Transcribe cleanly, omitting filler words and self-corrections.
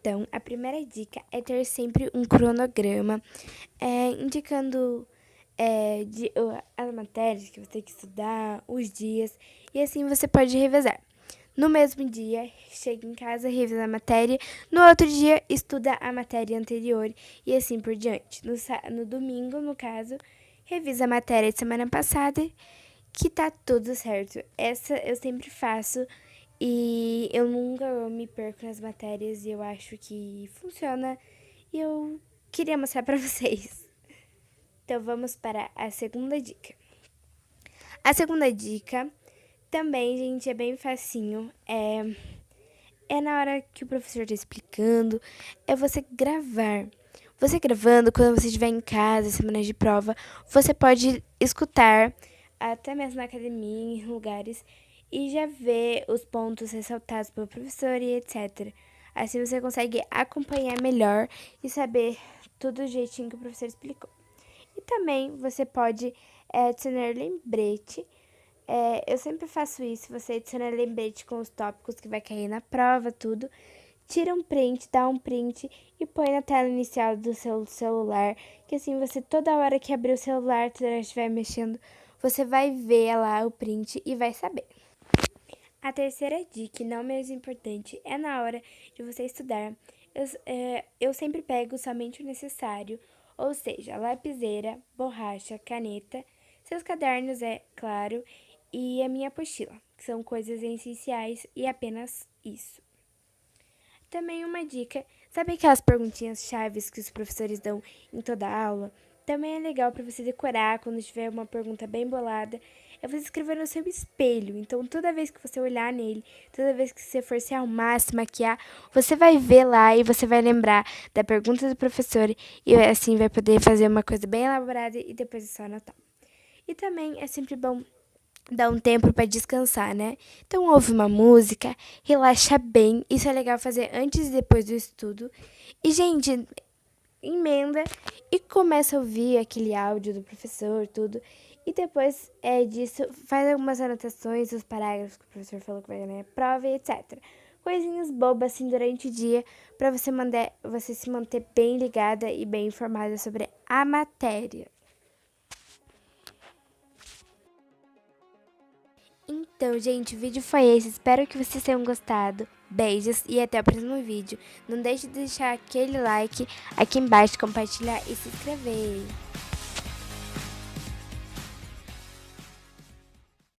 Então, a primeira dica é ter sempre um cronograma, indicando as matérias que você tem que estudar, os dias, e assim você pode revezar. No mesmo dia, chega em casa, revisa a matéria. No outro dia, estuda a matéria anterior e assim por diante. No domingo, no caso, revisa a matéria de semana passada, que tá tudo certo. Essa eu sempre faço e eu nunca me perco nas matérias e eu acho que funciona. E eu queria mostrar pra vocês. Então vamos para a segunda dica. A segunda dica também, gente, é bem facinho. É na hora que o professor está explicando, é você gravar. Você gravando, quando você estiver em casa, semanas de prova, você pode escutar, até mesmo na academia, em lugares, e já ver os pontos ressaltados pelo professor e etc. Assim você consegue acompanhar melhor e saber tudo do jeitinho que o professor explicou. E também você pode adicionar lembrete. Eu sempre faço isso, você adiciona lembrete com os tópicos que vai cair na prova, tudo. Tira um print, dá um print e põe na tela inicial do seu celular, que assim você toda hora que abrir o celular, toda hora que estiver mexendo, você vai ver lá o print e vai saber. A terceira dica, não menos importante, é na hora de você estudar. Eu sempre pego somente o necessário, ou seja, lapiseira, borracha, caneta, seus cadernos, é claro, e a minha apostila, que são coisas essenciais e apenas isso. Também uma dica, sabe aquelas perguntinhas chaves que os professores dão em toda a aula? Também é legal para você decorar quando tiver uma pergunta bem bolada. É você escrever no seu espelho. Então, toda vez que você olhar nele, toda vez que você for se arrumar, se maquiar, você vai ver lá e você vai lembrar da pergunta do professor e assim vai poder fazer uma coisa bem elaborada e depois é só anotar. E também é sempre bom dar um tempo para descansar, né? Então ouve uma música, relaxa bem. Isso é legal fazer antes e depois do estudo. E, gente, emenda e começa a ouvir aquele áudio do professor, tudo. E depois disso, faz algumas anotações, os parágrafos que o professor falou que vai na prova e etc. Coisinhas bobas assim durante o dia para você se manter bem ligada e bem informada sobre a matéria. Então, gente, o vídeo foi esse. Espero que vocês tenham gostado. Beijos e até o próximo vídeo. Não deixe de deixar aquele like aqui embaixo, compartilhar e se inscrever.